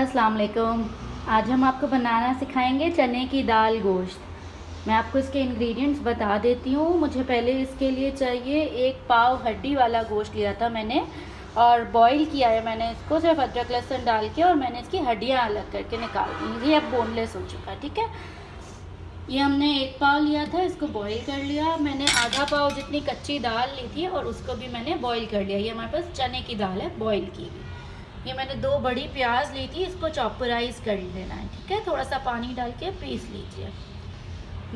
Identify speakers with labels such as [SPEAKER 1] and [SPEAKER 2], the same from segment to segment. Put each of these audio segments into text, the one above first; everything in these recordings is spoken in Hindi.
[SPEAKER 1] अस्सलाम वालेकुम। आज हम आपको बनाना सिखाएंगे चने की दाल गोश्त। मैं आपको इसके इंग्रेडिएंट्स बता देती हूँ। मुझे पहले इसके लिए चाहिए 1 पाव हड्डी वाला गोश्त लिया था मैंने और बॉईल किया है मैंने इसको सिर्फ अदरक लहसुन डाल के, और मैंने इसकी हड्डियाँ अलग करके निकाल दी। ये अब बोनलेस हो चुका है, ठीक है। ये हमने 1 पाव लिया था, इसको बॉईल कर लिया। मैंने आधा पाव जितनी कच्ची दाल ली थी और उसको भी मैंने बॉईल कर लिया। ये हमारे पास चने की दाल है बॉईल की हुई। ये मैंने 2 बड़ी प्याज ली थी, इसको चॉपराइज कर लेना है, ठीक है। थोड़ा सा पानी डाल के पीस लीजिए।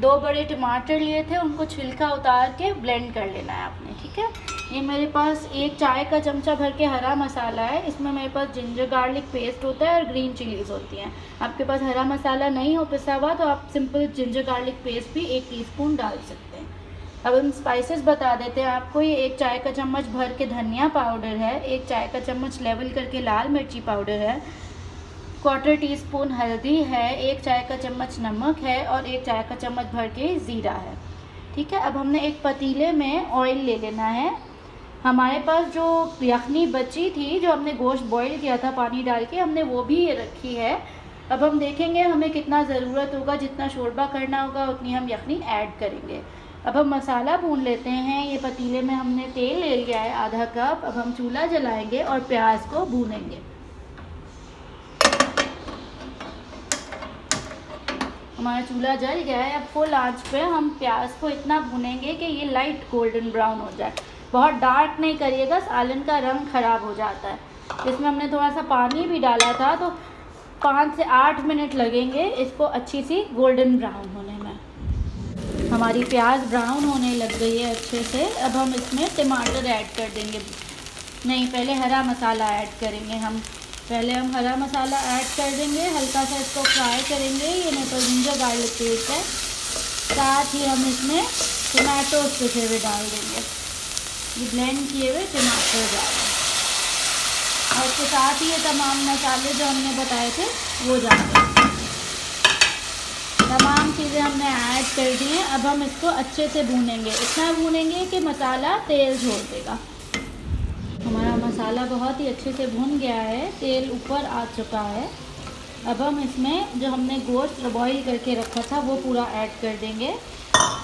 [SPEAKER 1] 2 बड़े टमाटर लिए थे, उनको छिलका उतार के ब्लेंड कर लेना है आपने, ठीक है। ये मेरे पास 1 चाय का चमचा भर के हरा मसाला है। इसमें मेरे पास जिंजर गार्लिक पेस्ट होता है और ग्रीन चिलीज़ होती हैं। आपके पास हरा मसाला नहीं हो पिसा हुआ तो आप सिंपल जिंजर गार्लिक पेस्ट भी 1 टीस्पून डाल सकते हैं। अब हम स्पाइसेस बता देते हैं आपको। ये 1 चाय का चम्मच भर के धनिया पाउडर है, 1 चाय का चम्मच लेवल करके लाल मिर्ची पाउडर है, 1/4 टीस्पून हल्दी है, 1 चाय का चम्मच नमक है और 1 चाय का चम्मच भर के ज़ीरा है, ठीक है। अब हमने एक पतीले में ऑयल ले लेना है। हमारे पास जो यखनी बची थी, जो हमने गोश्त बॉईल किया था पानी डाल के, हमने वो भी रखी है। अब हम देखेंगे हमें कितना ज़रूरत होगा, जितना शोरबा करना होगा उतनी हम यखनी ऐड करेंगे। अब हम मसाला भून लेते हैं। ये पतीले में हमने तेल ले लिया है आधा कप। अब हम चूल्हा जलाएंगे और प्याज को भूनेंगे। हमारा चूल्हा जल गया है। अब फुल आंच पे हम प्याज को इतना भूनेंगे कि ये लाइट गोल्डन ब्राउन हो जाए। बहुत डार्क नहीं करिएगा, सालन का रंग ख़राब हो जाता है। इसमें हमने थोड़ा सा पानी भी डाला था, तो 5 से 8 मिनट लगेंगे इसको अच्छी सी गोल्डन ब्राउन होने में। हमारी प्याज ब्राउन होने लग गई है अच्छे से। अब हम इसमें टमाटर ऐड कर देंगे। नहीं, पहले हरा मसाला ऐड करेंगे हम। पहले हम हरा मसाला ऐड कर देंगे, हल्का सा इसको फ्राई करेंगे। ये मेरे पास जिंजर गार्लिक पेस्ट है। साथ ही हम इसमें टमाटोज पिसे हुए डाल देंगे। ये ब्लेंड किए हुए टमाटर डाल देंगे और उसके साथ ही ये तमाम मसाले जो हमने बताए थे वो डाल देंगे। तमाम चीज़ें हमने ऐड कर दी हैं। अब हम इसको अच्छे से भूनेंगे, इतना भूनेंगे कि मसाला तेल छोड़ देगा। हमारा मसाला बहुत ही अच्छे से भुन गया है, तेल ऊपर आ चुका है। अब हम इसमें जो हमने गोश्त बॉईल करके रखा था वो पूरा ऐड कर देंगे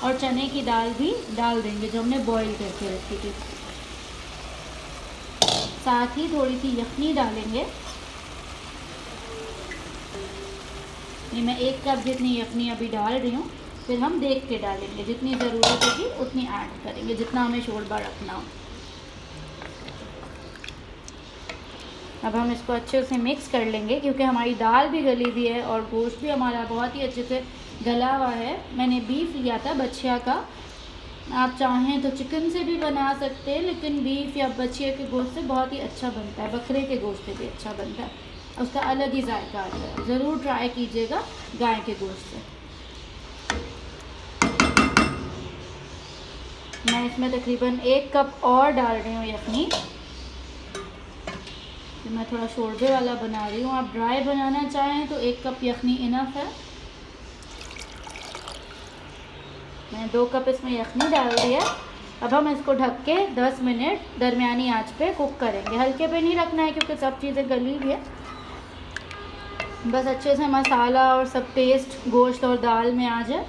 [SPEAKER 1] और चने की दाल भी डाल देंगे जो हमने बॉईल करके रखी थी। साथ ही थोड़ी सी यखनी डालेंगे। ये मैं 1 कप जितनी यखनी अभी डाल रही हूँ, फिर हम देख के डालेंगे। जितनी ज़रूरत होगी उतनी ऐड करेंगे, जितना हमें शोरबा रखना हो। अब हम इसको अच्छे से मिक्स कर लेंगे, क्योंकि हमारी दाल भी गली हुई है और गोश्त भी हमारा बहुत ही अच्छे से गला हुआ है। मैंने बीफ लिया था बछिया का। आप चाहें तो चिकन से भी बना सकते हैं, लेकिन बीफ या बछिया के गोश्त से बहुत ही अच्छा बनता है। बकरे के गोश्त से भी अच्छा बनता है, उसका अलग ही जायका आता है। ज़रूर ट्राई कीजिएगा गाय के गोश्त से। मैं इसमें तकरीबन 1 कप और डाल रही हूँ यखनी। मैं थोड़ा शोरबे वाला बना रही हूँ। आप ड्राई बनाना चाहें तो 1 कप यखनी इनफ है। मैंने 2 कप इसमें यखनी डाल दिया। अब हम इसको ढक के 10 मिनट दरमियानी आंच पे कुक करेंगे। हल्के पे नहीं रखना है क्योंकि सब चीज़ें गली हुई है। बस अच्छे से मसाला और सब टेस्ट गोश्त और दाल में आ जाए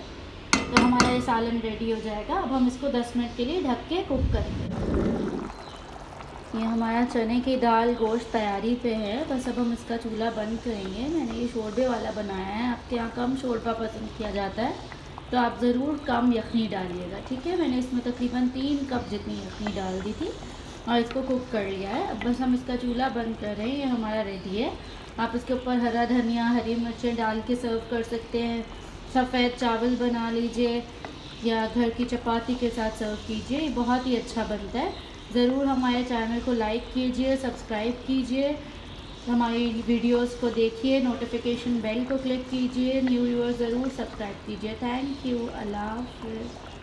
[SPEAKER 1] तो हमारा ये सालन रेडी हो जाएगा। अब हम इसको 10 मिनट के लिए ढक के कुक करेंगे। ये हमारा चने की दाल गोश्त तैयारी पे है। बस अब हम इसका चूल्हा बंद करेंगे। मैंने ये शोरबे वाला बनाया है। आपके यहाँ कम शोरबा पसंद किया जाता है तो आप ज़रूर कम यखनी डालिएगा, ठीक है। मैंने इसमें तकरीबन 3 कप जितनी यखनी डाल दी थी और इसको कुक कर लिया है। अब बस हम इसका चूल्हा बंद कर रहे हैं। ये हमारा रेडी है। आप इसके ऊपर हरा धनिया, हरी मिर्चें डाल के सर्व कर सकते हैं। सफ़ेद चावल बना लीजिए या घर की चपाती के साथ सर्व कीजिए। ये बहुत ही अच्छा बनता है। ज़रूर हमारे चैनल को लाइक कीजिए, सब्सक्राइब कीजिए, हमारी वीडियोस को देखिए, नोटिफिकेशन बेल को क्लिक कीजिए। न्यू व्यूअर्स ज़रूर सब्सक्राइब कीजिए। Thank you. अल्लाह हाफ़िज़।